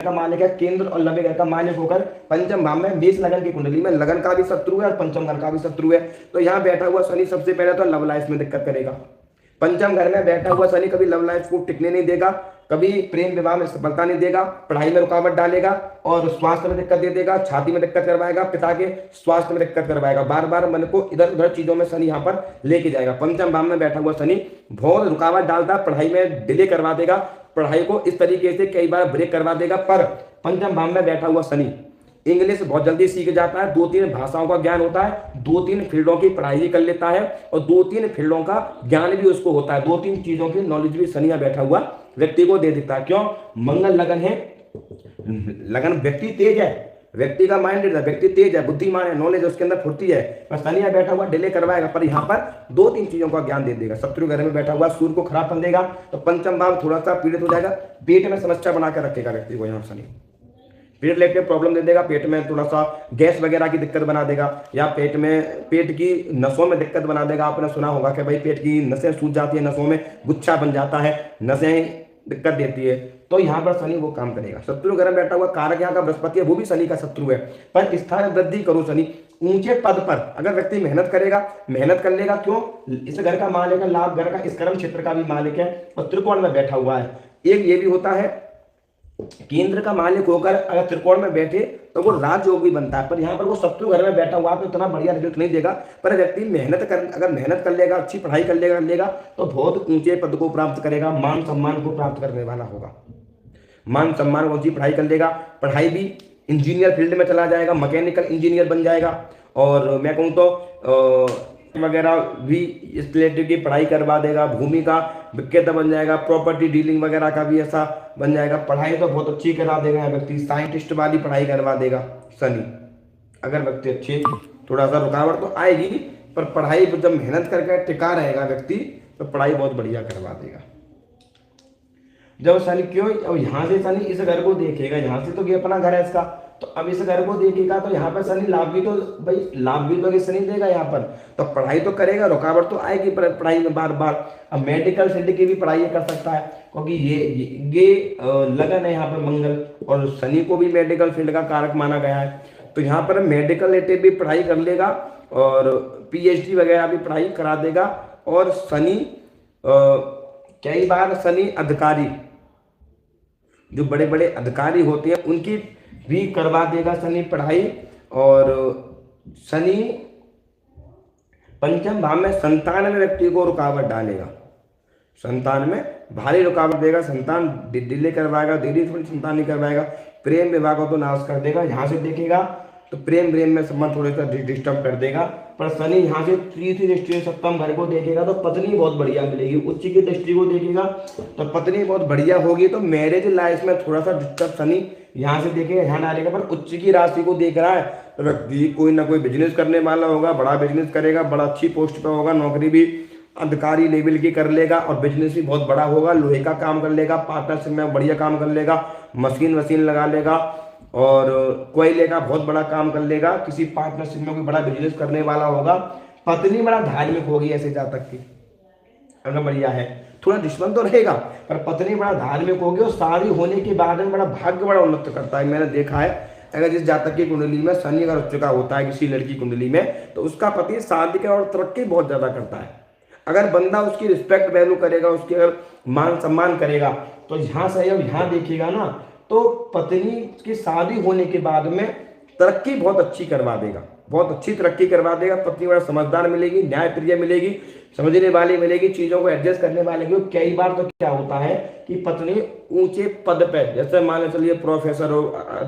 का मालिक है, केंद्र और लंबे घर का मालिक होकर पंचम भाव में मेष लगन की कुंडली में लगन का भी शत्रु है और पंचम घर का भी शत्रु है। तो यहाँ बैठा हुआ शनि सबसे पहले तो लव लाइफ में दिक्कत करेगा। पंचम घर में बैठा हुआ शनि कभी लव लाइफ को टिकने नहीं देगा, कभी प्रेम विवाह में सफलता नहीं देगा, पढ़ाई में रुकावट डालेगा और स्वास्थ्य में दिक्कत दे देगा, छाती में दिक्कत करवाएगा, पिता के स्वास्थ्य में दिक्कत करवाएगा, बार बार मन को इधर उधर चीजों में शनि यहाँ पर लेके जाएगा। पंचम भाव में बैठा हुआ शनि बहुत रुकावट डालता, पढ़ाई में डिले करवा देगा, पढ़ाई को इस तरीके से कई बार ब्रेक करवा देगा। पर पंचम भाव में बैठा हुआ शनि इंग्लिश बहुत जल्दी सीख जाता है, 2-3 भाषाओं का ज्ञान होता है, 2-3 फील्डों की पढ़ाई कर लेता है और 2-3 फील्डों का ज्ञान भी उसको होता है, 2-3 चीजों की नॉलेज भी शनि बैठा हुआ व्यक्ति को दे देता है। क्यों? मंगल लगन है, लगन व्यक्ति तेज है, व्यक्ति का माइंड व्यक्ति तेज है, बुद्धिमान है, नॉलेज उसके अंदर फुर्ती है, पर शनि बैठा हुआ डिले करवाएगा, पर यहाँ पर 2-3 चीजों का ज्ञान दे देगा। शत्रु घर में बैठा हुआ सूर्य को खराब कर देगा, तो पंचम भाव थोड़ा सा पीड़ित हो जाएगा, पेट में समस्या बना कर रखेगा व्यक्ति को। यहाँ शनि पेट लेके प्रॉब्लम दे देगा, पेट में थोड़ा सा गैस वगैरह की दिक्कत बना देगा, या पेट की नसों में दिक्कत बना देगा। आपने सुना होगा कि भाई पेट की नसें सूज जाती है, नसों में गुच्छा बन जाता है, नसें दिक्कत देती है, तो यहाँ पर शनि वो काम करेगा। शत्रु घर में बैठा हुआ कारक यहाँ का बृहस्पति है, वो भी शनि का शत्रु है, पर स्थान वृद्धि करो शनि ऊंचे पद पर अगर व्यक्ति मेहनत करेगा, मेहनत कर लेगा। क्यों? इस घर का मालिक है, लाभ घर का, इस कर्म क्षेत्र का भी मालिक है और त्रिकोण में बैठा हुआ है। एक ये भी होता है, केंद्र का मालिक होकर अगर त्रिकोण में बैठे तो वो राजयोग भी बनता है, पर यहाँ पर वो शत्रु घर में बैठा हुआ तो इतना बढ़िया रिजल्ट नहीं देगा। पर व्यक्ति अगर मेहनत कर लेगा, अच्छी पढ़ाई कर लेगा तो बहुत ऊंचे पद को प्राप्त करेगा, मान सम्मान को प्राप्त करने वाला होगा। मान सम्मान को अच्छी पढ़ाई कर लेगा, पढ़ाई भी इंजीनियर फील्ड में चला जाएगा, मैकेनिकल इंजीनियर बन जाएगा, और मैं कहूँ तो वगैरह भी इस रिलेटेड की पढ़ाई करवा देगा, भूमि का विक्रेता बन जाएगा, प्रॉपर्टी डीलिंग वगैरह का भी ऐसा बन जाएगा। पढ़ाई तो बहुत अच्छी करा देगा व्यक्ति, साइंटिस्ट वाली पढ़ाई करवा देगा शनि। अगर व्यक्ति अच्छे, थोड़ा सा रुकावट तो आएगी, पर पढ़ाई पर जब मेहनत करके टिका रहेगा व्यक्ति तो पढ़ाई बहुत बढ़िया करवा देगा। जब शनि क्यों, अब यहाँ से शनि इस घर को देखेगा, यहाँ से तो ये अपना घर है इसका, तो अब इस घर को देखेगा तो यहाँ पर शनि लाभ भी तो भाई लाभ भी तो शनि देगा यहाँ पर, तो पढ़ाई तो करेगा, रुकावट तो आएगी पढ़ाई में बार बार। अब मेडिकल फील्ड की भी पढ़ाई कर सकता है, क्योंकि ये लगन है यहाँ पर मंगल, और शनि को भी मेडिकल फील्ड का कारक माना गया है, तो यहाँ पर मेडिकल रिलेटेड भी पढ़ाई कर लेगा और PhD वगैरह भी पढ़ाई करा देगा। और शनि कई बार शनि अधिकारी, जो बड़े बड़े अधिकारी होते हैं उनकी भी करवा देगा शनि पढ़ाई। और शनि पंचम भाव में संतान में व्यक्ति को रुकावट डालेगा, संतान में भारी रुकावट देगा, संतान डिले करवाएगा, देरी थोड़ी संतान नहीं करवाएगा, प्रेम विवाह को तो नाश कर देगा। यहाँ से देखेगा तो प्रेम में संबंध थोड़ा सा डिस्टर्ब कर देगा। पर शनि यहाँ से तीसरी दृष्टि सप्तम घर को देखेगा तो पत्नी बहुत बढ़िया मिलेगी, उच्च की दृष्टि को देखेगा तो पत्नी बहुत बढ़िया होगी। तो मैरिज लाइफ में थोड़ा सा डिस्टर्ब शनि यहाँ से देखेगा, यहाँ डालेगा। पर उच्च की राशि को देख रहा है तो व्यक्ति कोई ना कोई बिजनेस करने वाला होगा, बड़ा बिजनेस करेगा, बड़ा अच्छी पोस्ट पे होगा, नौकरी भी अधिकारी लेवल की कर लेगा और बिजनेस भी बहुत बड़ा होगा, लोहे का काम कर लेगा, पार्टनरशिप में बढ़िया काम कर लेगा, मशीन लगा लेगा और कोयले का बहुत बड़ा काम कर लेगा, किसी पार्टनरशिप में कोई बड़ा बिजनेस करने वाला होगा। पत्नी बड़ा धार्मिक होगी ऐसे जातक की, अगर बढ़िया है, थोड़ा दुश्मन तो रहेगा पर पत्नी बड़ा धार्मिक होगी और शादी होने के बाद में बड़ा भाग्य बड़ा उन्नत करता है। मैंने देखा है अगर जिस जातक की कुंडली में शनि अगर उच्च का होता है किसी लड़की कुंडली में, तो उसका पति शादी का और तरक्की बहुत ज्यादा करता है। अगर बंदा उसकी रिस्पेक्ट वैल्यू करेगा, उसकी अगर मान सम्मान करेगा, तो यहाँ से अब यहाँ देखिएगा ना तो पत्नी की शादी होने के बाद में तरक्की बहुत अच्छी करवा देगा, बहुत अच्छी तरक्की करवा देगा। पत्नी बड़ा समझदार मिलेगी, न्यायप्रिय मिलेगी, समझने वाली मिलेगी, चीजों को एडजस्ट करने वाली मिलेगी। कई बार तो क्या होता है कि पत्नी ऊंचे पद पे, जैसे मान लो चलिए प्रोफेसर हो,